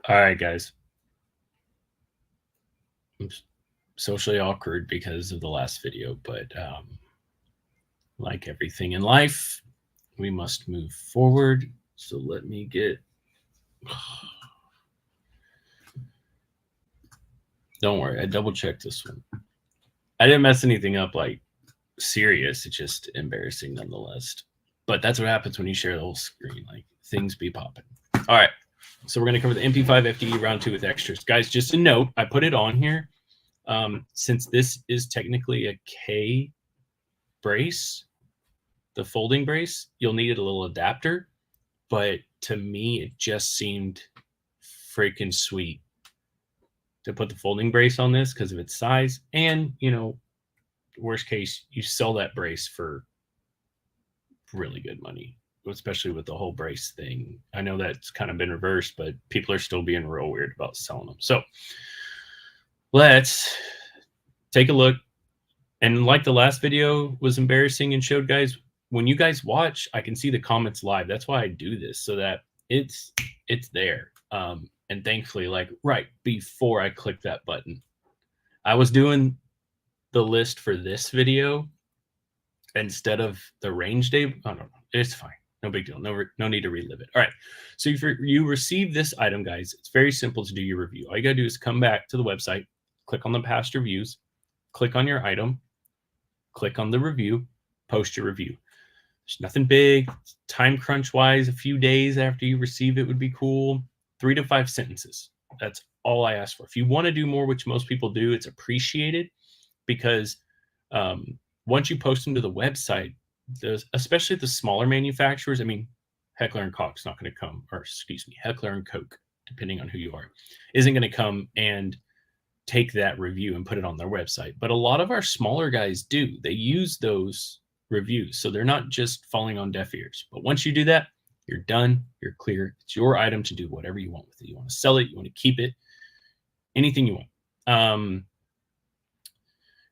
All right, guys. I'm socially awkward because of the last video, but like everything in life, we must move forward. So let me get. Don't worry, I double checked this one. I didn't mess anything up like serious. It's just embarrassing nonetheless. But that's what happens when you share the whole screen. Like things be popping. All right. So we're going to cover the MP5 Fde round 2 with extras. Guys, just a note, I put it on here. Since this is technically a K brace, the folding brace, you'll need a little adapter. But to me, it just seemed freaking sweet to put the folding brace on this because of its size. And, you know, worst case, you sell that brace for really good money, especially with the whole brace thing. I know that's kind of been reversed, but people are still being real weird about selling them. So let's take a look. And like the last video was embarrassing and showed, guys, when you guys watch, I can see the comments live. That's why I do this, so that it's there. And thankfully, like right before I clicked that button, I was doing the list for this video instead of the range day. I don't know. It's fine. No big deal. No need to relive it. All right. So if you receive this item, guys, it's very simple to do your review. All you got to do is come back to the website, click on the past reviews, click on your item, click on the review, post your review. There's nothing big. Time crunch wise, a few days after you receive it would be cool. 3 to 5 sentences. That's all I ask for. If you want to do more, which most people do, it's appreciated because once you post them to the website, especially the smaller manufacturers, I mean, Heckler and Koch's not going to come, or excuse me, Heckler and Koch, depending on who you are, isn't going to come and take that review and put it on their website. But a lot of our smaller guys do. They use those reviews. So they're not just falling on deaf ears. But once you do that, you're done. You're clear. It's your item to do whatever you want with it. You want to sell it. You want to keep it. Anything you want.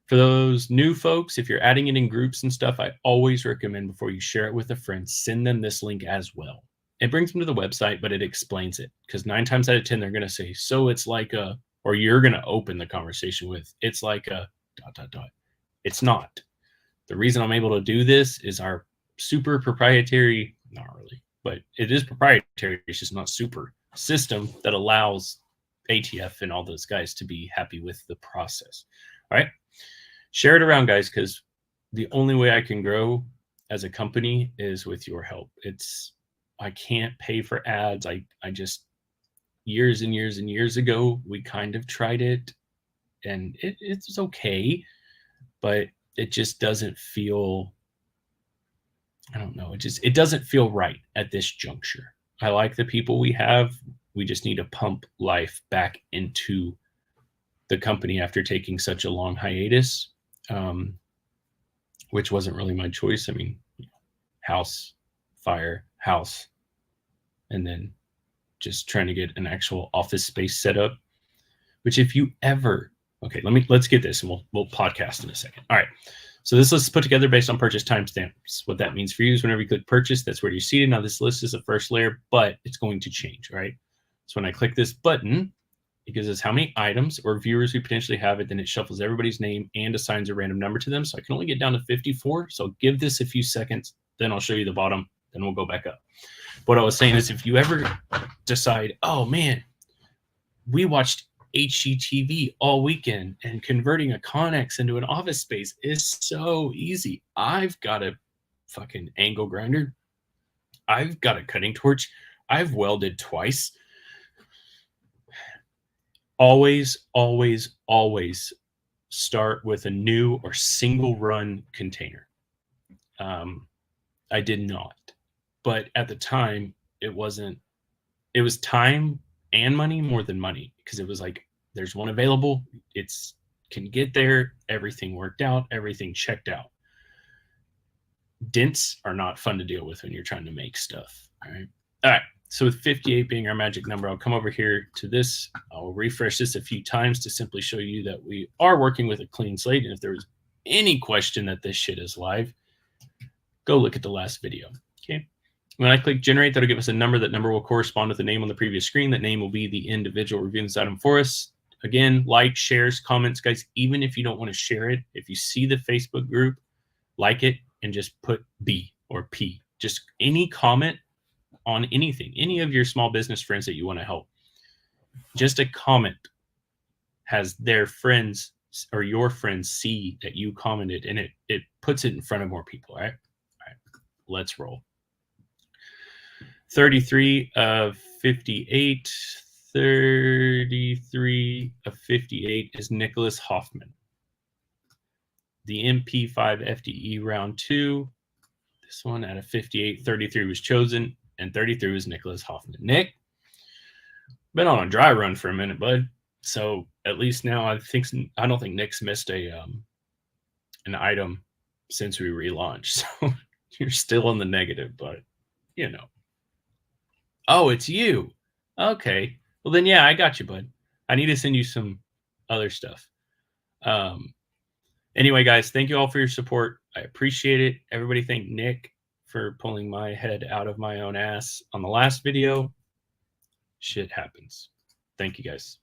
For those new folks, if you're adding it in groups and stuff, I always recommend before you share it with a friend, send them this link as well. It brings them to the website, but it explains it. Because 9 times out of 10, they're going to say, so it's like a, or you're going to open the conversation with, it's like a ... It's not. The reason I'm able to do this is our super proprietary, not really, but it is proprietary. It's just not super system that allows ATF and all those guys to be happy with the process. All right. Share it around, guys, because the only way I can grow as a company is with your help. I can't pay for ads. I just, years and years and years ago, we kind of tried it and it's okay, but it just doesn't feel, I don't know. It doesn't feel right at this juncture. I like the people we have. We just need to pump life back into the company after taking such a long hiatus, which wasn't really my choice. I mean, house, fire, house, and then just trying to get an actual office space set up, which if you ever, okay, let's get this and we'll podcast in a second. All right. So this list is put together based on purchase timestamps. What that means for you is whenever you click purchase, that's where you're seated. Now this list is the first layer, but it's going to change, right? So when I click this button, it gives us how many items or viewers we potentially have it. Then it shuffles everybody's name and assigns a random number to them. So I can only get down to 54. So give this a few seconds, then I'll show you the bottom, then we'll go back up. What I was saying is if you ever decide, oh man, we watched HGTV all weekend and converting a Connex into an office space is so easy. I've got a fucking angle grinder. I've got a cutting torch. I've welded twice. Always, always, always start with a new or single run container. I did not, but at the time it was time and money more than money, because it was like, there's one available. It's can get there. Everything worked out. Everything checked out. Dents are not fun to deal with when you're trying to make stuff. All right. All right. So with 58 being our magic number, I'll come over here to this. I'll refresh this a few times to simply show you that we are working with a clean slate. And if there was any question that this shit is live, go look at the last video. Okay. When I click generate, that'll give us a number. That number will correspond with the name on the previous screen. That name will be the individual reviewing this item for us. Again, like, shares, comments, guys. Even if you don't want to share it, if you see the Facebook group, like it and just put B or P. Just any comment on anything, any of your small business friends that you want to help. Just a comment has their friends or your friends see that you commented, and it puts it in front of more people. All right, let's roll. 33 of 58. 33 of 58 is Nicholas Hoffman. The MP5 FDE round 2. This one out of 58, 33 was chosen, and 33 was Nicholas Hoffman. Nick, been on a dry run for a minute, bud. So at least now I don't think Nick's missed an item since we relaunched. So you're still in the negative, but you know. Oh, it's you. Okay. Well then, yeah, I got you, bud. I need to send you some other stuff. Anyway, guys, thank you all for your support. I appreciate it. Everybody thank Nick for pulling my head out of my own ass on the last video. Shit happens. Thank you, guys.